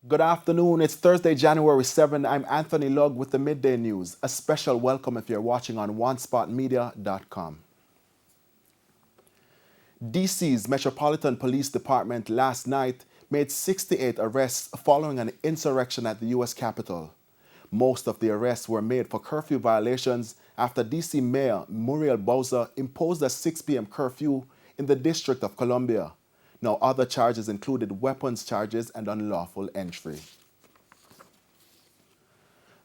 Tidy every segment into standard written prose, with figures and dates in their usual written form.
Good afternoon. It's Thursday, January 7. I'm Anthony Lugg with the Midday News. A special welcome if you're watching on onespotmedia.com. DC's Metropolitan Police Department last night made 68 arrests following an insurrection at the U.S. Capitol. Most of the arrests were made for curfew violations after DC Mayor Muriel Bowser imposed a 6 p.m. curfew in the District of Columbia. Now, other charges included weapons charges and unlawful entry.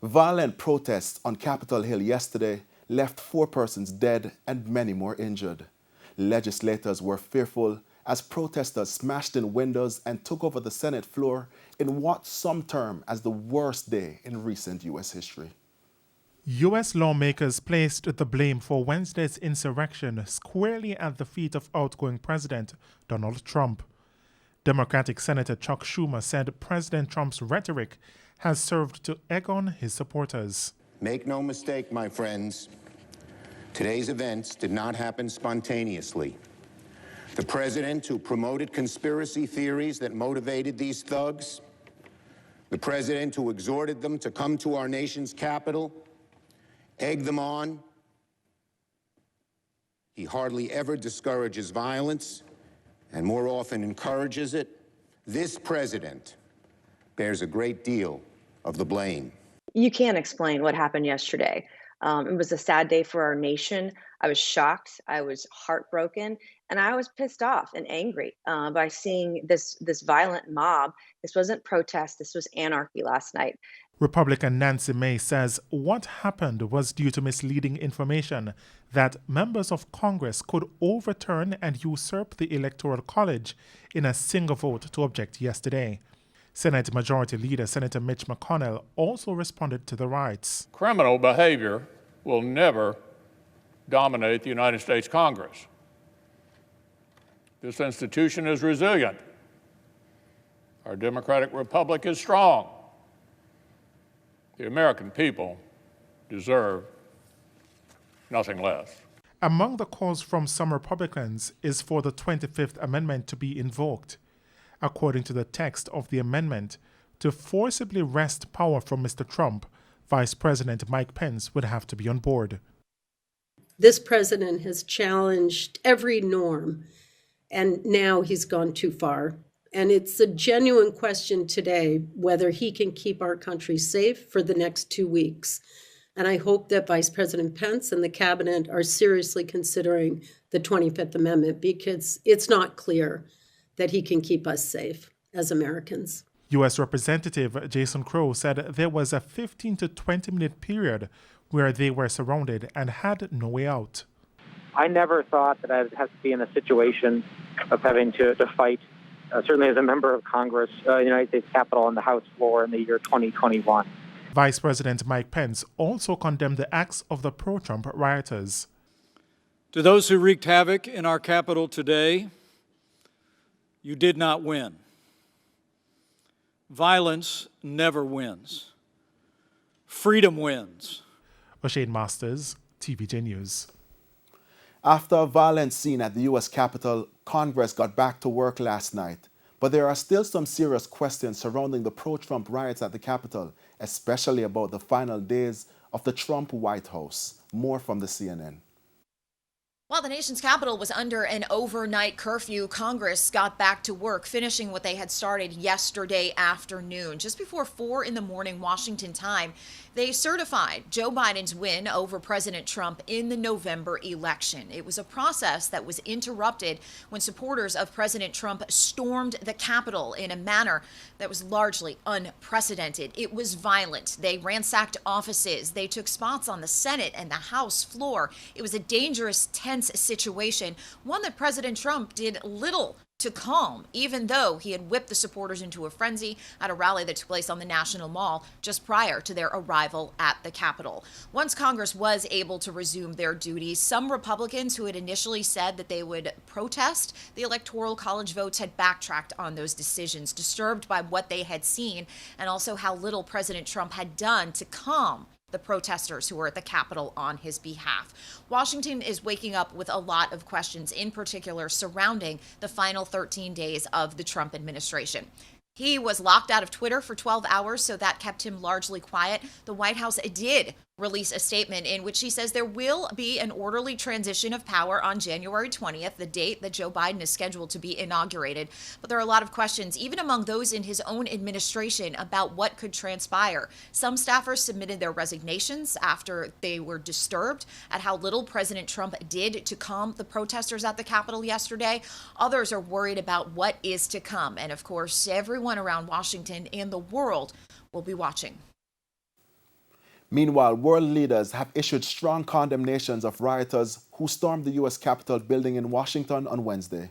Violent protests on Capitol Hill yesterday left 4 persons dead and many more injured. Legislators were fearful as protesters smashed in windows and took over the Senate floor in what some term as the worst day in recent U.S. history. U.S. lawmakers placed the blame for Wednesday's insurrection squarely at the feet of outgoing President Donald Trump. Democratic Senator Chuck Schumer said President Trump's rhetoric has served to egg on his supporters. Make no mistake, my friends, today's events did not happen spontaneously. The president who promoted conspiracy theories that motivated these thugs, the president who exhorted them to come to our nation's capital, egg them on. He hardly ever discourages violence and more often encourages it. This president bears a great deal of the blame. You can't explain what happened yesterday. It was a sad day for our nation. I was shocked, I was heartbroken, and I was pissed off and angry by seeing this violent mob. This wasn't protest, this was anarchy last night. Republican Nancy Mace says what happened was due to misleading information that members of Congress could overturn and usurp the Electoral College in a single vote to object yesterday. Senate Majority Leader Senator Mitch McConnell also responded to the riots. Criminal behavior will never dominate the United States Congress. This institution is resilient. Our democratic republic is strong. The American people deserve nothing less. Among the calls from some Republicans is for the 25th Amendment to be invoked. According to the text of the amendment, to forcibly wrest power from Mr. Trump, Vice President Mike Pence would have to be on board. This president has challenged every norm, and now he's gone too far. And it's a genuine question today whether he can keep our country safe for the next 2 weeks. And I hope that Vice President Pence and the cabinet are seriously considering the 25th Amendment, because it's not clear that he can keep us safe as Americans. U.S. Representative Jason Crow said there was a 15 to 20 minute period where they were surrounded and had no way out. I never thought that I would have to be in a situation of having to fight, certainly as a member of Congress, the United States Capitol on the House floor in the year 2021. Vice President Mike Pence also condemned the acts of the pro-Trump rioters. To those who wreaked havoc in our Capitol today, you did not win. Violence never wins. Freedom wins. O'Shane Masters, TVJ News. After a violent scene at the U.S. Capitol, Congress got back to work last night. But there are still some serious questions surrounding the pro-Trump riots at the Capitol, especially about the final days of the Trump White House. More from the CNN. While the nation's capital was under an overnight curfew, Congress got back to work, finishing what they had started yesterday afternoon. Just before 4 a.m. Washington time, they certified Joe Biden's win over President Trump in the November election. It was a process that was interrupted when supporters of President Trump stormed the Capitol in a manner that was largely unprecedented. It was violent. They ransacked offices. They took spots on the Senate and the House floor. It was a dangerous, tense situation, one that President Trump did little to calm, even though he had whipped the supporters into a frenzy at a rally that took place on the National Mall just prior to their arrival at the Capitol. Once Congress was able to resume their duties, some Republicans who had initially said that they would protest the Electoral College votes had backtracked on those decisions, disturbed by what they had seen and also how little President Trump had done to calm the protesters who were at the Capitol on his behalf. Washington is waking up with a lot of questions, in particular surrounding the final 13 days of the Trump administration. He was locked out of Twitter for 12 hours, so that kept him largely quiet. The White House did release a statement in which he says there will be an orderly transition of power on January 20th, the date that Joe Biden is scheduled to be inaugurated. But there are a lot of questions, even among those in his own administration, about what could transpire. Some staffers submitted their resignations after they were disturbed at how little President Trump did to calm the protesters at the Capitol yesterday. Others are worried about what is to come. And of course, everyone around Washington and the world will be watching. Meanwhile, world leaders have issued strong condemnations of rioters who stormed the U.S. Capitol building in Washington on Wednesday.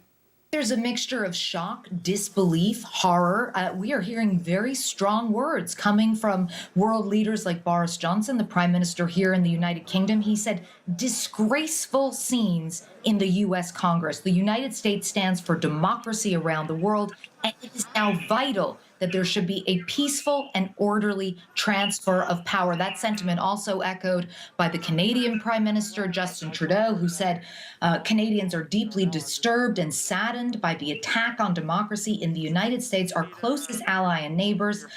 There's a mixture of shock, disbelief, horror. We are hearing very strong words coming from world leaders like Boris Johnson, the Prime Minister here in the United Kingdom. He said, disgraceful scenes in the U.S. Congress. The United States stands for democracy around the world, and it is now vital that there should be a peaceful and orderly transfer of power. That sentiment also echoed by the Canadian Prime Minister, Justin Trudeau, who said Canadians are deeply disturbed and saddened by the attack on democracy in the United States, our closest ally and neighbors.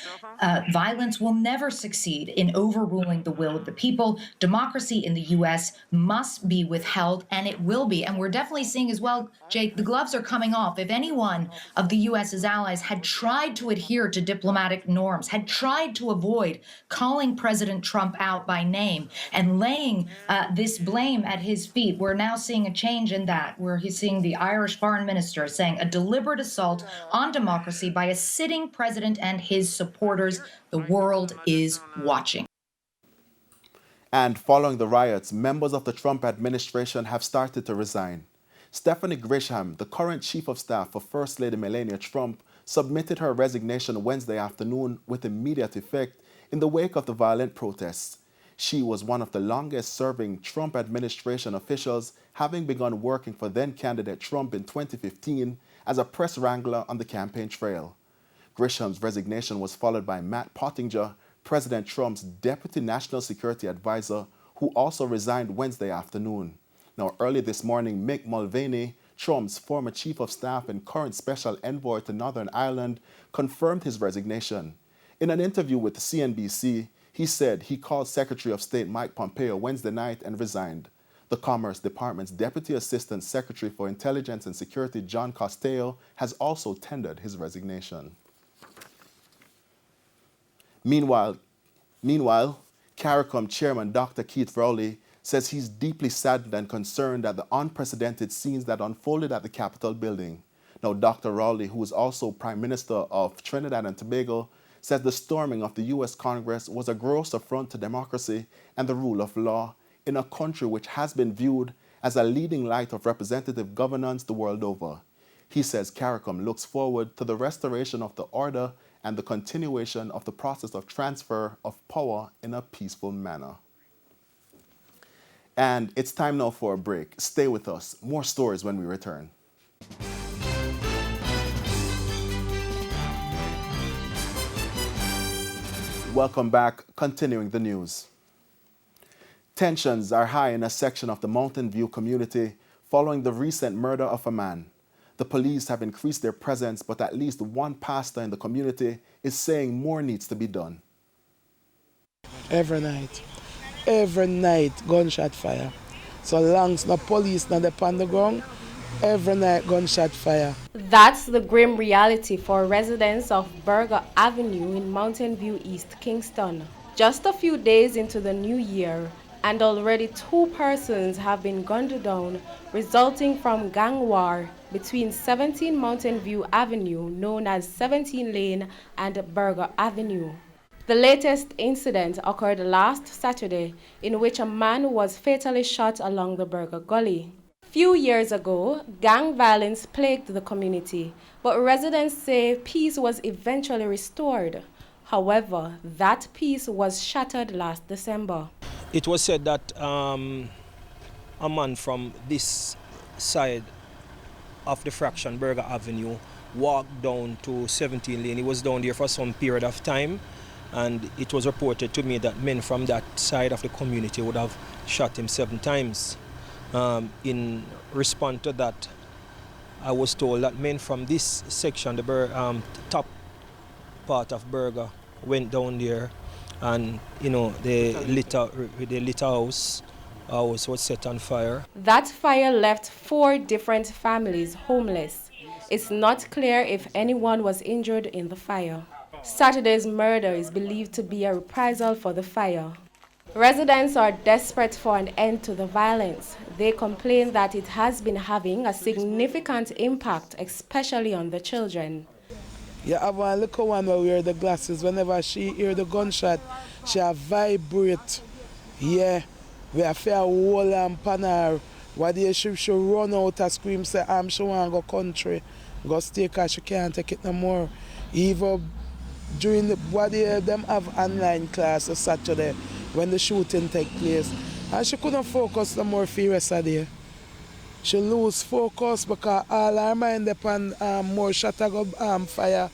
Violence will never succeed in overruling the will of the people. Democracy in the U.S. must be withheld, and it will be. And we're definitely seeing as well, Jake, the gloves are coming off. If any one of the U.S.'s allies had tried to adhere to diplomatic norms, had tried to avoid calling President Trump out by name and laying this blame at his feet, we're now seeing a change in that, where he's seeing the Irish foreign minister saying a deliberate assault on democracy by a sitting president and his supporters. The world is watching. And following the riots, members of the Trump administration have started to resign. Stephanie Grisham, the current chief of staff for First Lady Melania Trump, submitted her resignation Wednesday afternoon with immediate effect in the wake of the violent protests. She was one of the longest-serving Trump administration officials, having begun working for then-candidate Trump in 2015 as a press wrangler on the campaign trail. Grisham's resignation was followed by Matt Pottinger, President Trump's deputy national security advisor, who also resigned Wednesday afternoon. Now, early this morning, Mick Mulvaney, Trump's former chief of staff and current special envoy to Northern Ireland, confirmed his resignation. In an interview with CNBC, he said he called Secretary of State Mike Pompeo Wednesday night and resigned. The Commerce Department's Deputy Assistant Secretary for Intelligence and Security, John Costello, has also tendered his resignation. Meanwhile, CARICOM Chairman Dr. Keith Rowley says he's deeply saddened and concerned at the unprecedented scenes that unfolded at the Capitol building. Now, Dr. Rowley, who is also Prime Minister of Trinidad and Tobago, says the storming of the U.S. Congress was a gross affront to democracy and the rule of law in a country which has been viewed as a leading light of representative governance the world over. He says CARICOM looks forward to the restoration of the order and the continuation of the process of transfer of power in a peaceful manner. And it's time now for a break. Stay with us. More stories when we return. Welcome back. Continuing the news. Tensions are high in a section of the Mountain View community following the recent murder of a man. The police have increased their presence, but at least one pastor in the community is saying more needs to be done. Every night, gunshot fire. So long as the police not upon the ground, every night gunshot fire. That's the grim reality for residents of Burger Avenue in Mountain View, East Kingston. Just a few days into the new year, and already 2 persons have been gunned down, resulting from gang war between 17 Mountain View Avenue, known as 17 Lane, and Burger Avenue. The latest incident occurred last Saturday, in which a man was fatally shot along the Burger Gully. Few years ago, gang violence plagued the community, but residents say peace was eventually restored. However, that peace was shattered last December. It was said that a man from this side of the fraction, Burger Avenue, walked down to 17 Lane. He was down there for some period of time, and it was reported to me that men from that side of the community would have shot him 7 times. In response to that, I was told that men from this section, the top part of Berga went down there, and the litter house was set on fire. That fire left 4 different families homeless. It's not clear if anyone was injured in the fire. Saturday's murder is believed to be a reprisal for the fire. Residents are desperate for an end to the violence. They complain that it has been having a significant impact, especially on the children. You have one little one who wear the glasses. Whenever she hear the gunshot, she vibrate. Yeah, we have fair wall and panel. What day she run out and scream, say, she want to go country. Go stay because she can't take it no more. Even during what day them have online class on Saturday when the shooting take place. And she couldn't focus no more for the rest of the day. She lose focus because all her mind upon more shot go fire.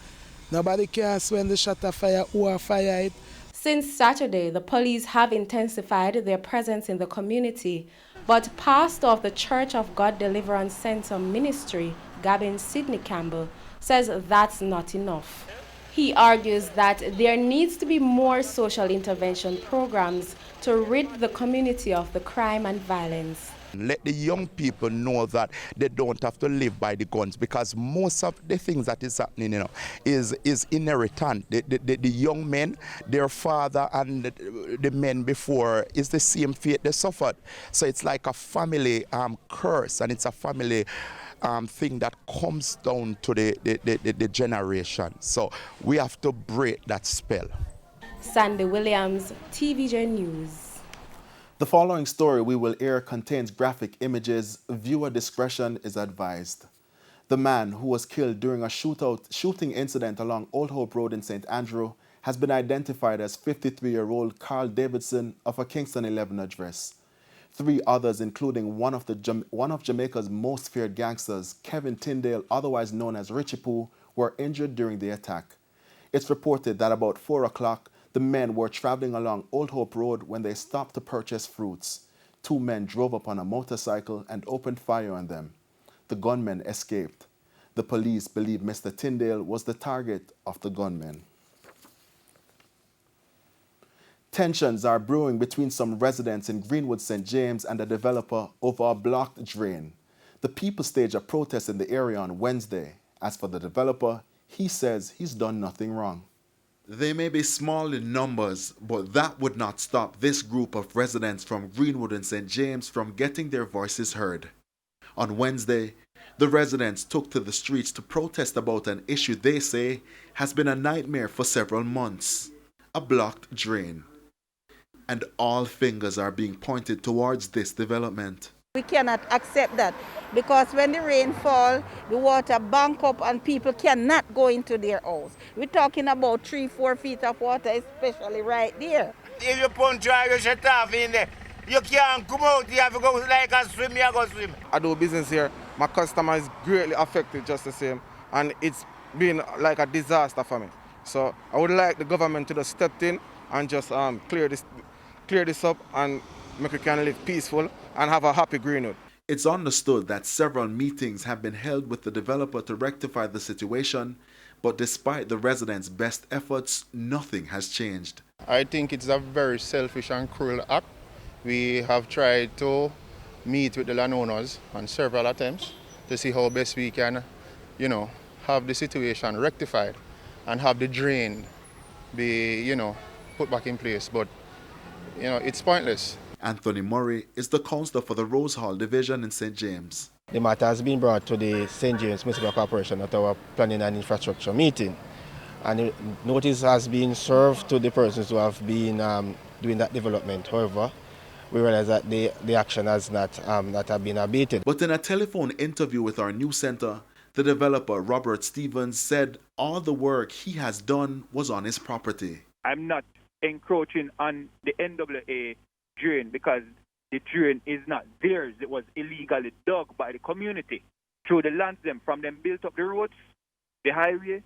Nobody cares when the shot fire, who fire it. Since Saturday, the police have intensified their presence in the community, but pastor of the Church of God Deliverance Center Ministry, Gavin Sidney Campbell, says that's not enough. He argues that there needs to be more social intervention programs to rid the community of the crime and violence. Let the young people know that they don't have to live by the guns, because most of the things that is happening, is inheritant. The young men, their father and the men before is the same fate they suffered. So it's like a family curse, and it's a family thing that comes down to the generation. So we have to break that spell. Sandy Williams, TVJ News. The following story we will air contains graphic images. Viewer discretion is advised. The man who was killed during a shooting incident along Old Hope Road in St. Andrew has been identified as 53-year-old Carl Davidson of a Kingston 11 address. 3 others, including one of Jamaica's most feared gangsters, Kevin Tyndale, otherwise known as Richie Poo, were injured during the attack. It's reported that about 4 o'clock, the men were traveling along Old Hope Road when they stopped to purchase fruits. 2 men drove up on a motorcycle and opened fire on them. The gunmen escaped. The police believe Mr. Tyndale was the target of the gunmen. Tensions are brewing between some residents in Greenwood, St. James, and a developer over a blocked drain. The people staged a protest in the area on Wednesday. As for the developer, he says he's done nothing wrong. They may be small in numbers, but that would not stop this group of residents from Greenwood and St. James from getting their voices heard. On Wednesday, the residents took to the streets to protest about an issue they say has been a nightmare for several months: a blocked drain. And all fingers are being pointed towards this development. We cannot accept that, because when the rain falls, the water bank up and people cannot go into their house. We're talking about 3-4 feet of water, especially right there. If you pump dry, you shut off in there. You can't come out, you have to go like a swim, you go swim. I do business here. My customer is greatly affected just the same, and it's been like a disaster for me. So I would like the government to just step in and just clear this up and make we can live peaceful and have a happy Greenwood. It's understood that several meetings have been held with the developer to rectify the situation, but despite the residents' best efforts, nothing has changed. I think it's a very selfish and cruel act. We have tried to meet with the landowners on several attempts to see how best we can, have the situation rectified and have the drain be, put back in place. But, it's pointless. Anthony Murray is the councillor for the Rose Hall Division in St. James. The matter has been brought to the St. James Municipal Corporation at our planning and infrastructure meeting. And notice has been served to the persons who have been doing that development. However, we realize that the action has not have been abated. But in a telephone interview with our news centre, the developer Robert Stevens said all the work he has done was on his property. I'm not encroaching on the NWA drain because the drain is not theirs. It was illegally dug by the community through the lands them. From them built up the roads, the highway,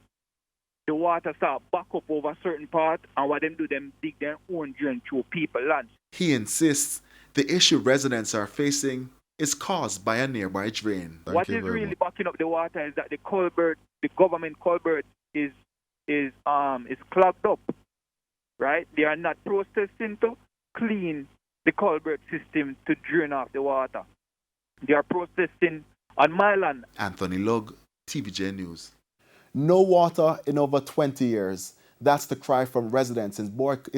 the water start back up over a certain part, and what them do, them dig their own drain through people lands. He insists the issue residents are facing is caused by a nearby drain. What is really backing up the water is that the culvert, the government culvert, is is clogged up, right? They are not protesting to clean the culvert system to drain off the water. They are protesting on my land. Anthony Lug, TVJ News. No water in over 20 years. That's the cry from residents in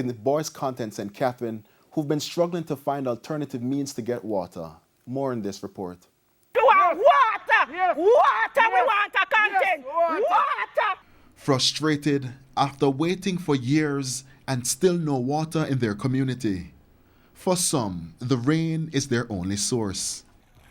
the Boys Contents and Catherine who've been struggling to find alternative means to get water. More in this report. We want water! Yes. Water! Yes. We want a content! Yes. Water! Frustrated after waiting for years and still no water in their community. For some, the rain is their only source.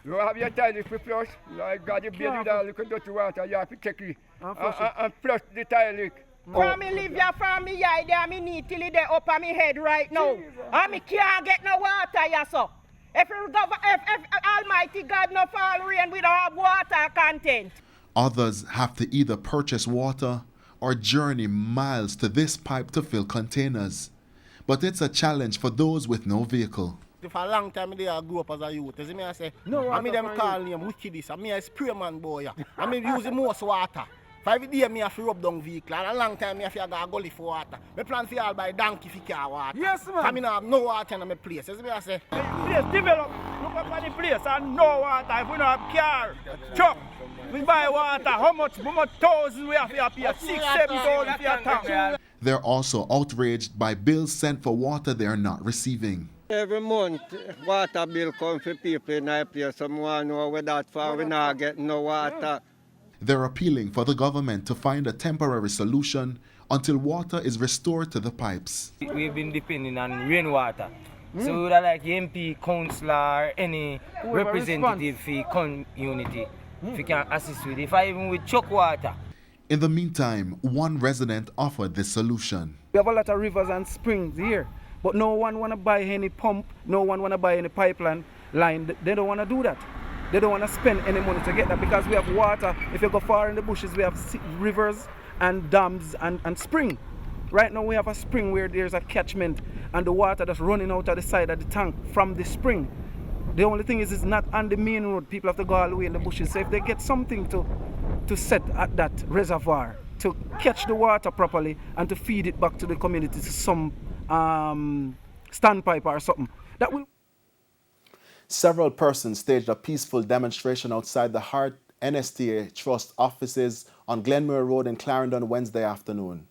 You have your toilet to flush. Like God, you build a little dirty water, you have to take it and flush the toilet. From me live here, from me yard, there me need till it up on me head right now. And me can't get no water here, so. If Almighty God no fall rain, we don't have water content. Others have to either purchase water or journey miles to this pipe to fill containers. But it's a challenge for those with no vehicle. For a long time, I grew up as a youth. You see me, I say, no, I mean them call name wickedness. I mean, I spray man boy. I mean, use the most water. For every day, I have to rub down vehicle. And a long time, I have to go gully for water. I plan to all buy donkey for car water. Yes, man. I mean, I have no water in my place. You see me, I say. Place develop. Look up at the place and no water. If we don't have car, truck, we buy water. How much thousand we have to pay? 6,000-7,000 for a tank. They're also outraged by bills sent for water they are not receiving. Every month, water bill come for people in our place. Someone know where that far we not get no water. They're appealing for the government to find a temporary solution until water is restored to the pipes. We've been depending on rainwater. So we would like MP, councillor, any representative for community if you can assist with it. If I even with chuck water. In the meantime, one resident offered this solution. We have a lot of rivers and springs here, but no one want to buy any pump, no one want to buy any pipeline line. They don't want to do that. They don't want to spend any money to get that because we have water. If you go far in the bushes, we have rivers and dams and spring. Right now we have a spring where there's a catchment and the water that's running out of the side of the tank from the spring. The only thing is it's not on the main road. People have to go all the way in the bushes. So if they get something to set at that reservoir to catch the water properly and to feed it back to the community to some standpipe or something, that will. Several persons staged a peaceful demonstration outside the Heart NSTA Trust offices on Glenmore Road in Clarendon Wednesday afternoon.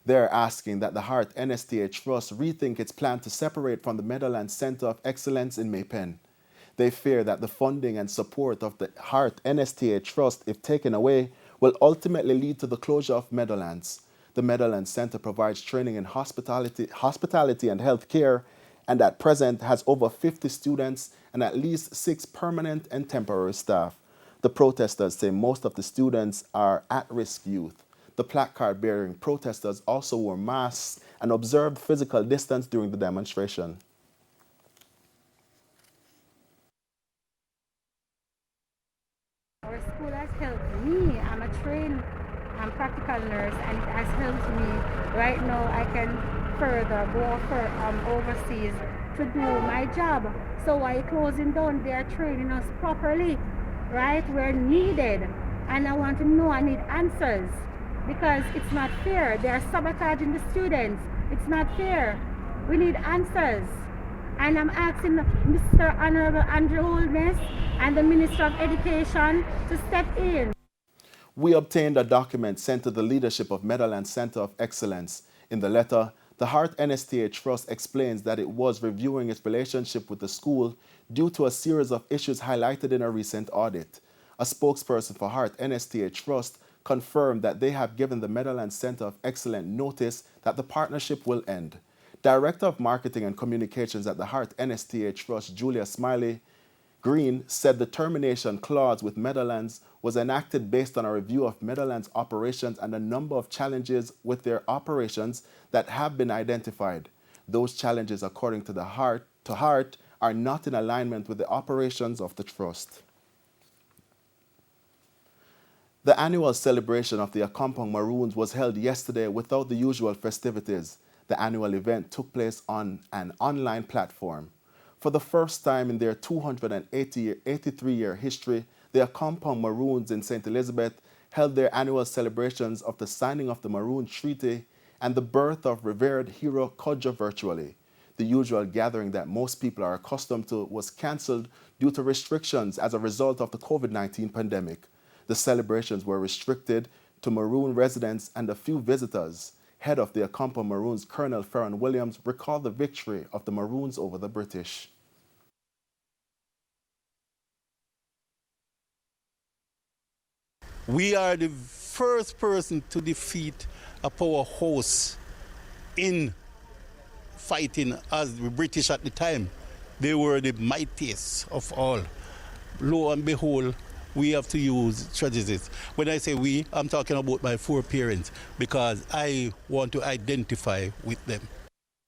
They're asking that the Heart NSTA Trust rethink its plan to separate from the Meadowlands Centre of Excellence in Maypen. They fear that the funding and support of the Heart NSTA Trust, if taken away, will ultimately lead to the closure of Meadowlands. The Meadowlands Centre provides training in hospitality and health care, and at present has over 50 students and at least 6 permanent and temporary staff. The protesters say most of the students are at-risk youth. The placard-bearing protesters also wore masks and observed physical distance during the demonstration. Our school has helped me. I'm a trained practical nurse, and it has helped me. Right now I can further go overseas to do my job. So while closing down, they are training us properly, right? We're needed, and I want to know, I need answers, because it's not fair. They are sabotaging the students. It's not fair. We need answers. And I'm asking Mr. Honorable Andrew Holness and the Minister of Education to step in. We obtained a document sent to the leadership of Meadowlands Centre of Excellence. In the letter, the Heart NSTA Trust explains that it was reviewing its relationship with the school due to a series of issues highlighted in a recent audit. A spokesperson for Heart NSTA Trust confirmed that they have given the Meadowlands Centre of Excellence notice that the partnership will end. Director of Marketing and Communications at the Heart NSTA Trust, Julia Smiley Green, said the termination clause with Meadowlands was enacted based on a review of Meadowlands operations and a number of challenges with their operations that have been identified. Those challenges, according to the Heart, are not in alignment with the operations of the Trust. The annual celebration of the Accompong Maroons was held yesterday without the usual festivities. The annual event took place on an online platform. For the first time in their 283-year history, the Accompong Maroons in St. Elizabeth held their annual celebrations of the signing of the Maroon Treaty and the birth of revered hero Kodjo virtually. The usual gathering that most people are accustomed to was cancelled due to restrictions as a result of the COVID-19 pandemic. The celebrations were restricted to Maroon residents and a few visitors. Head of the Accompong Maroons, Colonel Ferron Williams, recalled the victory of the Maroons over the British. We are the first person to defeat a powerhouse in fighting as the British at the time. They were the mightiest of all. Lo and behold, we have to use strategies. When I say we, I'm talking about my foreparents because I want to identify with them.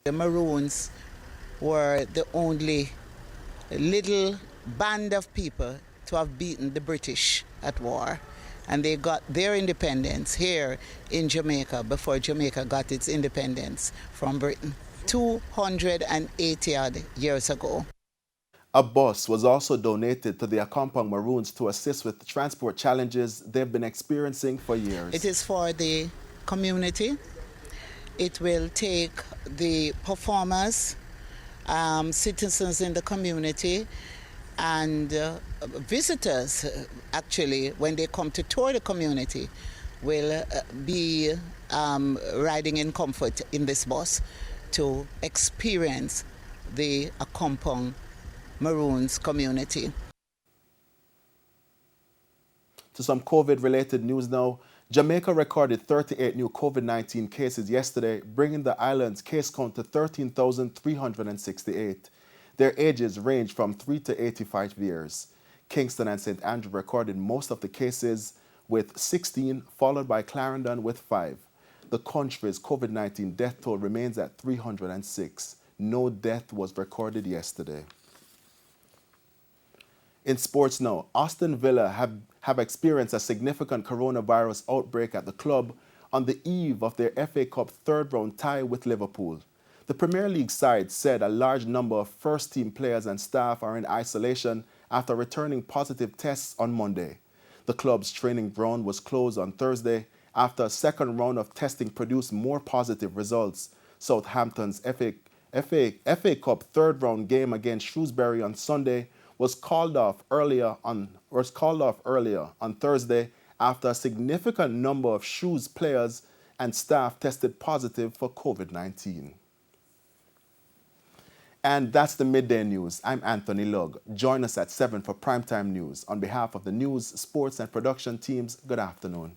The Maroons were the only little band of people to have beaten the British at war. And they got their independence here in Jamaica before Jamaica got its independence from Britain 280 odd years ago. A bus was also donated to the Accompong Maroons to assist with the transport challenges they've been experiencing for years. It is for the community. It will take the performers, citizens in the community, and visitors, actually, when they come to tour the community, will be riding in comfort in this bus to experience the Accompong Maroons community. To some COVID-related news now. Jamaica recorded 38 new COVID-19 cases yesterday, bringing the island's case count to 13,368. Their ages range from 3 to 85 years. Kingston and St. Andrew recorded most of the cases with 16, followed by Clarendon with 5. The country's COVID-19 death toll remains at 306. No death was recorded yesterday. In sports now, Aston Villa have experienced a significant coronavirus outbreak at the club on the eve of their FA Cup third-round tie with Liverpool. The Premier League side said a large number of first-team players and staff are in isolation after returning positive tests on Monday. The club's training ground was closed on Thursday after a second round of testing produced more positive results. Southampton's FA Cup third-round game against Shrewsbury on Sunday was called off earlier on Thursday after a significant number of Shrews players and staff tested positive for COVID-19. And that's the Midday News. I'm Anthony Lugg. Join us at 7 for Primetime News. On behalf of the news, sports, and production teams, good afternoon.